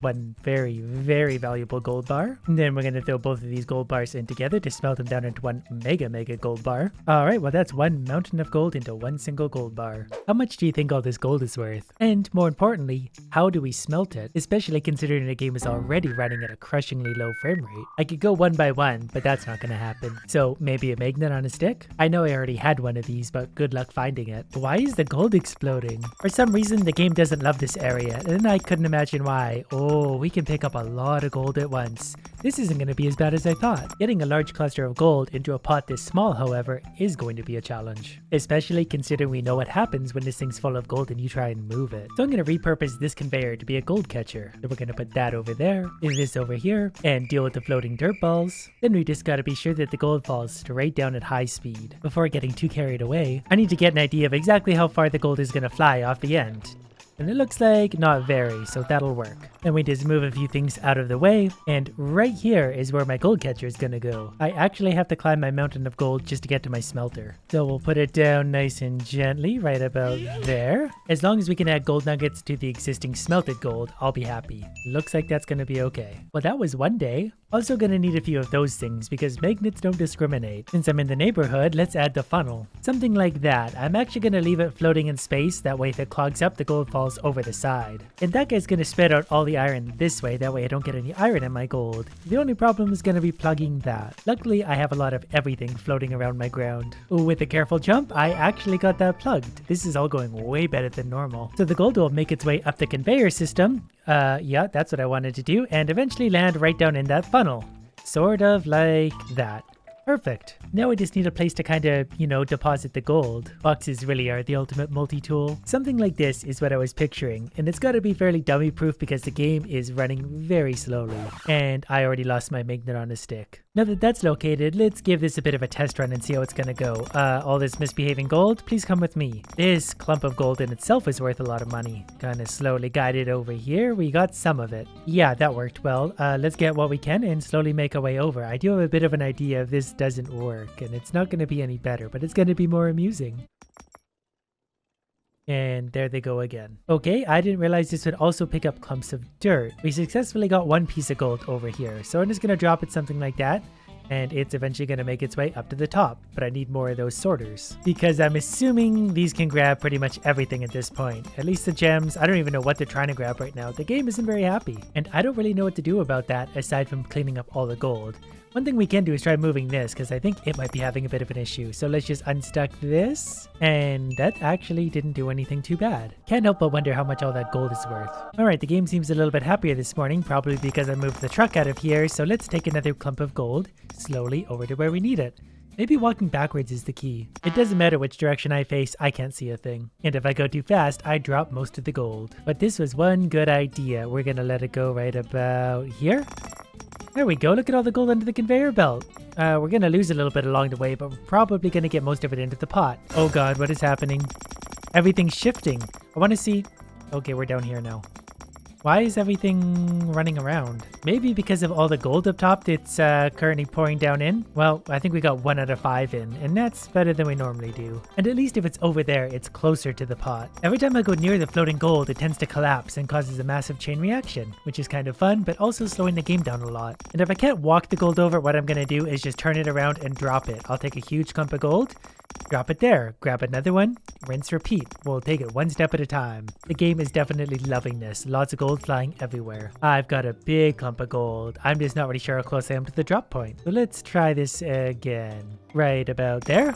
one very, very valuable gold bar. And then we're going to throw both of these gold bars in together to smelt them down into one mega gold bar. All right, well, that's one mountain of gold into one single gold bar. How much do you think all this gold is worth? And more importantly, how do we smelt it? Especially considering the game is already running at a crushingly low frame rate. I could go one by one, but that's not going to happen. So maybe a magnet on a stick? I know I already had one of these, but good luck finding it. Why is the gold exploding? For some reason, the game doesn't love this area, and I couldn't imagine why. Oh, we can pick up a lot of gold at once. This isn't going to be as bad as I thought. Getting a large cluster of gold into a pot this small, however, is going to be a challenge. Especially considering we know what happens when this thing's full of gold and you try and move it. So I'm going to repurpose this conveyor to be a gold catcher. So we're going to put that over there, this over here, and deal with the floating dirt balls. Then we just got to be sure that the gold falls straight down at high speed. Before getting too carried away, I need to get an idea of exactly how far the gold is going to fly off the end. And it looks like not very, so that'll work. Then we just move a few things out of the way, and right here is where my gold catcher is gonna go. I actually have to climb my mountain of gold just to get to my smelter. So we'll put it down nice and gently, right about there. As long as we can add gold nuggets to the existing smelted gold, I'll be happy. Looks like that's gonna be okay. Well, that was one day. Also gonna need a few of those things because magnets don't discriminate. Since I'm in the neighborhood, let's add the funnel. Something like that. I'm actually gonna leave it floating in space, that way if it clogs up, the gold falls over the side. And that guy's gonna spit out all the iron this way, that way I don't get any iron in my gold. The only problem is gonna be plugging that. Luckily, I have a lot of everything floating around my ground. With a careful jump, I actually got that plugged. This is all going way better than normal. So the gold will make its way up the conveyor system. Yeah, that's what I wanted to do, and eventually land right down in that funnel. Sort of like that. Perfect. Now we just need a place to kind of, deposit the gold. Boxes really are the ultimate multi-tool. Something like this is what I was picturing, and it's got to be fairly dummy-proof because the game is running very slowly. And I already lost my magnet on a stick. Now that that's located, let's give this a bit of a test run and see how it's gonna go. All this misbehaving gold, please come with me. This clump of gold in itself is worth a lot of money. Gonna slowly guide it over here. We got some of it. Yeah, that worked well. Let's get what we can and slowly make our way over. I do have a bit of an idea if this doesn't work, and it's not gonna be any better, but it's gonna be more amusing. And there they go again. Okay, I didn't realize this would also pick up clumps of dirt. We successfully got one piece of gold over here. So I'm just going to drop it something like that. And it's eventually going to make its way up to the top. But I need more of those sorters. Because I'm assuming these can grab pretty much everything at this point. At least the gems. I don't even know what they're trying to grab right now. The game isn't very happy. And I don't really know what to do about that aside from cleaning up all the gold. One thing we can do is try moving this because I think it might be having a bit of an issue. So let's just unstuck this. And that actually didn't do anything too bad. Can't help but wonder how much all that gold is worth. Alright, the game seems a little bit happier this morning, probably because I moved the truck out of here. So let's take another clump of gold slowly over to where we need it. Maybe walking backwards is the key. It doesn't matter which direction I face, I can't see a thing. And if I go too fast, I drop most of the gold. But this was one good idea. We're gonna let it go right about here. There we go, look at all the gold under the conveyor belt. We're gonna lose a little bit along the way, but we're probably gonna get most of it into the pot. Oh god, what is happening? Everything's shifting. I wanna see... Okay, we're down here now. Why is everything running around? Maybe because of all the gold up top that's currently pouring down in? Well, I think we got 1 out of 5 in, and that's better than we normally do. And at least if it's over there, it's closer to the pot. Every time I go near the floating gold, it tends to collapse and causes a massive chain reaction, which is kind of fun, but also slowing the game down a lot. And if I can't walk the gold over, what I'm gonna do is just turn it around and drop it. I'll take a huge clump of gold, drop it there, grab another one, rinse, repeat. We'll take it one step at a time. The game is definitely loving this. Lots of gold flying everywhere. I've got a big clump of gold. I'm just not really sure how close I am to the drop point. So let's try this again. Right about there.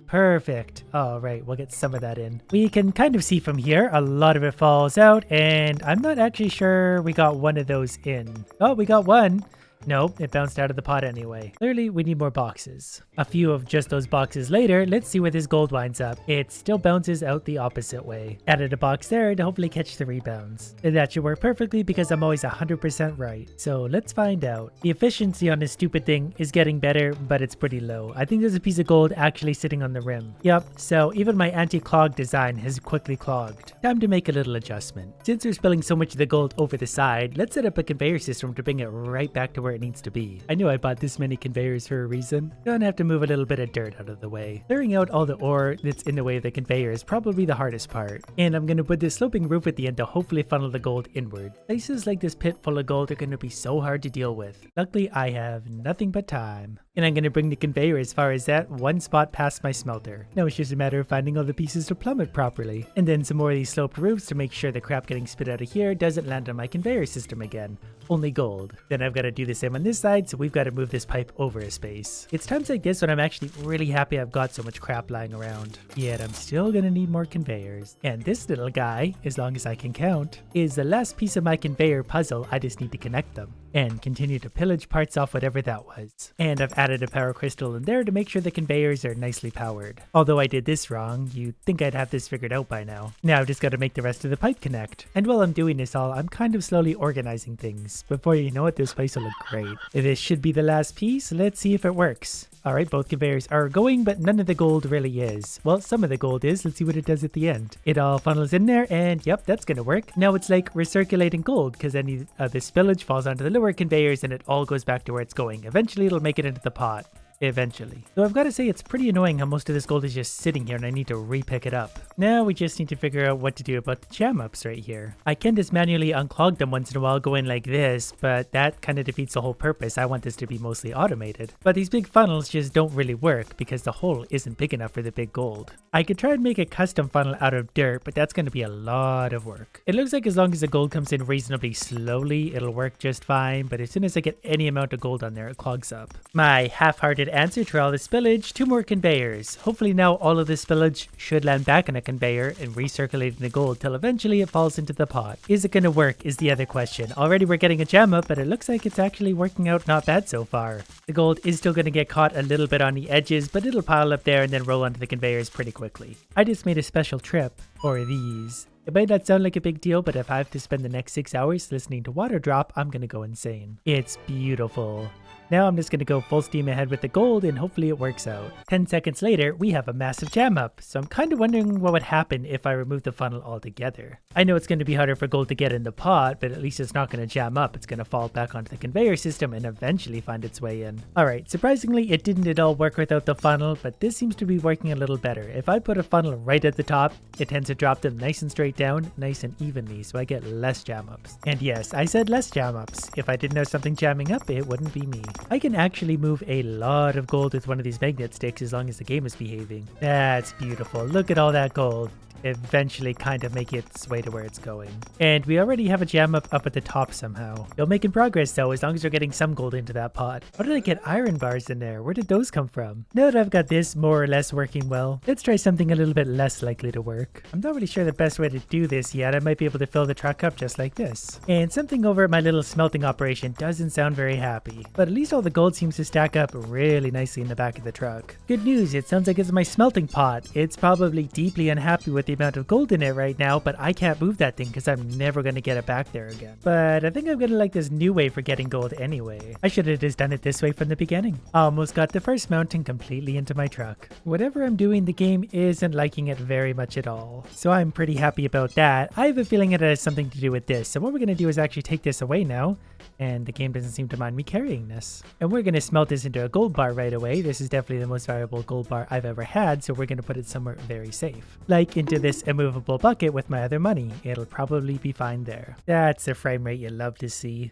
Perfect. All right, we'll get some of that in. We can kind of see from here, a lot of it falls out, and I'm not actually sure we got one of those in. Oh, we got one. Nope, it bounced out of the pot anyway. Clearly, we need more boxes. A few of just those boxes later, let's see where this gold winds up. It still bounces out the opposite way. Added a box there to hopefully catch the rebounds. And that should work perfectly because I'm always 100% right. So let's find out. The efficiency on this stupid thing is getting better, but it's pretty low. I think there's a piece of gold actually sitting on the rim. Yep, so even my anti-clog design has quickly clogged. Time to make a little adjustment. Since we're spilling so much of the gold over the side, let's set up a conveyor system to bring it right back to where it needs to be. I knew I bought this many conveyors for a reason. Gonna have to move a little bit of dirt out of the way. Clearing out all the ore that's in the way of the conveyor is probably the hardest part. And I'm gonna put this sloping roof at the end to hopefully funnel the gold inward. Places like this pit full of gold are gonna be so hard to deal with. Luckily, I have nothing but time. And I'm gonna bring the conveyor as far as that one spot past my smelter. Now it's just a matter of finding all the pieces to plumb it properly. And then some more of these sloped roofs to make sure the crap getting spit out of here doesn't land on my conveyor system again. Only gold. Then I've got to do the same on this side, so we've got to move this pipe over a space. It's times like this when I'm actually really happy I've got so much crap lying around. Yet I'm still gonna need more conveyors. And this little guy, as long as I can count, is the last piece of my conveyor puzzle. I just need to connect them and continue to pillage parts off whatever that was. And I've added a power crystal in there to make sure the conveyors are nicely powered. Although I did this wrong, you'd think I'd have this figured out by now. Now I've just got to make the rest of the pipe connect. And while I'm doing this all, I'm kind of slowly organizing things. Before you know it, this place will look great. This should be the last piece. Let's see if it works. Alright, both conveyors are going, but none of the gold really is. Well, some of the gold is. Let's see what it does at the end. It all funnels in there, and yep, that's gonna work. Now it's like recirculating gold, because any of the spillage falls onto the lower conveyors and it all goes back to where it's going. Eventually, it'll make it into the pot. Eventually. Though I've got to say it's pretty annoying how most of this gold is just sitting here and I need to re-pick it up. Now we just need to figure out what to do about the jam ups right here. I can just manually unclog them once in a while going like this, but that kind of defeats the whole purpose. I want this to be mostly automated. But these big funnels just don't really work because the hole isn't big enough for the big gold. I could try and make a custom funnel out of dirt, but that's going to be a lot of work. It looks like as long as the gold comes in reasonably slowly, it'll work just fine, but as soon as I get any amount of gold on there, it clogs up. My half-hearted answer to all the spillage, 2 more conveyors. Hopefully now all of the spillage should land back on a conveyor and recirculating the gold till eventually it falls into the pot. Is it going to work is the other question. Already we're getting a jam up, but it looks like it's actually working out not bad so far. The gold is still going to get caught a little bit on the edges, but it'll pile up there and then roll onto the conveyors pretty quickly. I just made a special trip for these. It might not sound like a big deal, but if I have to spend the next 6 hours listening to water drop, I'm gonna go insane. It's beautiful. Now I'm just going to go full steam ahead with the gold and hopefully it works out. 10 seconds later, we have a massive jam up, so I'm kind of wondering what would happen if I remove the funnel altogether. I know it's going to be harder for gold to get in the pot, but at least it's not going to jam up. It's going to fall back onto the conveyor system and eventually find its way in. Alright, surprisingly it didn't at all work without the funnel, but this seems to be working a little better. If I put a funnel right at the top, it tends to drop them nice and straight down, nice and evenly, so I get less jam ups. And yes, I said less jam ups. If I didn't have something jamming up, it wouldn't be me. I can actually move a lot of gold with one of these magnet sticks as long as the game is behaving. That's beautiful. Look at all that gold. Eventually kind of make its way to where it's going. And we already have a jam up at the top somehow. Still making progress though, as long as we're getting some gold into that pot. How did I get iron bars in there? Where did those come from? Now that I've got this more or less working well, let's try something a little bit less likely to work. I'm not really sure the best way to do this yet. I might be able to fill the truck up just like this. And something over at my little smelting operation doesn't sound very happy. But at least all the gold seems to stack up really nicely in the back of the truck. Good news, it sounds like it's my smelting pot. It's probably deeply unhappy with the amount of gold in it right now, but I can't move that thing because I'm never going to get it back there again. But I think I'm going to like this new way for getting gold anyway. I should have just done it this way from the beginning. Almost got the first mountain completely into my truck. Whatever I'm doing, the game isn't liking it very much at all. So I'm pretty happy about that. I have a feeling it has something to do with this. So what we're going to do is actually take this away now. And the game doesn't seem to mind me carrying this. And we're going to smelt this into a gold bar right away. This is definitely the most valuable gold bar I've ever had, so we're going to put it somewhere very safe. Like into this immovable bucket with my other money. It'll probably be fine there. That's the frame rate you love to see.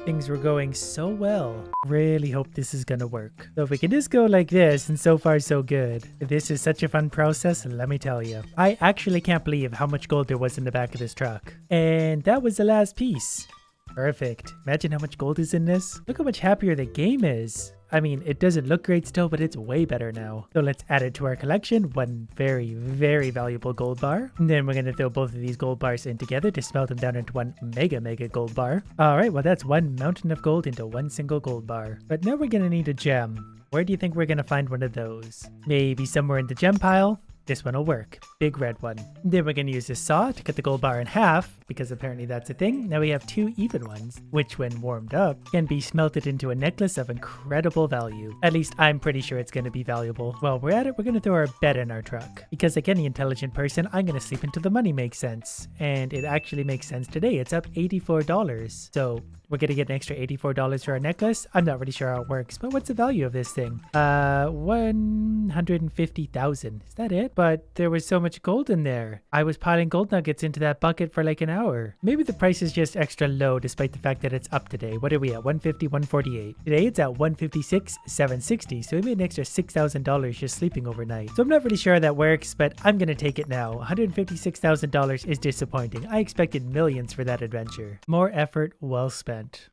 Things were going so well. Really hope this is gonna work. So if we can just go like this, and so far so good. This is such a fun process, let me tell you. I actually can't believe how much gold there was in the back of this truck. And that was the last piece. Perfect. Imagine how much gold is in this. Look how much happier the game is. I mean, it doesn't look great still, but it's way better now. So let's add it to our collection. One very, very valuable gold bar. And then we're going to throw both of these gold bars in together to smelt them down into one mega gold bar. Alright, well that's one mountain of gold into one single gold bar. But now we're going to need a gem. Where do you think we're going to find one of those? Maybe somewhere in the gem pile? This one will work. Big red one. Then we're going to use this saw to cut the gold bar in half. because apparently that's a thing. Now we have 2 even ones, which when warmed up can be smelted into a necklace of incredible value. At least I'm pretty sure it's going to be valuable. While we're at it, we're going to throw our bed in our truck, because like any intelligent person, I'm going to sleep until the money makes sense. And it actually makes sense today. It's up $84. So we're going to get an extra $84 for our necklace. I'm not really sure how it works, but what's the value of this thing? 150,000. Is that it? But there was so much gold in there. I was piling gold nuggets into that bucket for like an hour. Maybe the price is just extra low despite the fact that it's up today. What are we at? 150, 148. Today it's at 156, 760. So we made an extra $6,000 just sleeping overnight. So I'm not really sure how that works, but I'm going to take it now. $156,000 is disappointing. I expected millions for that adventure. More effort well spent.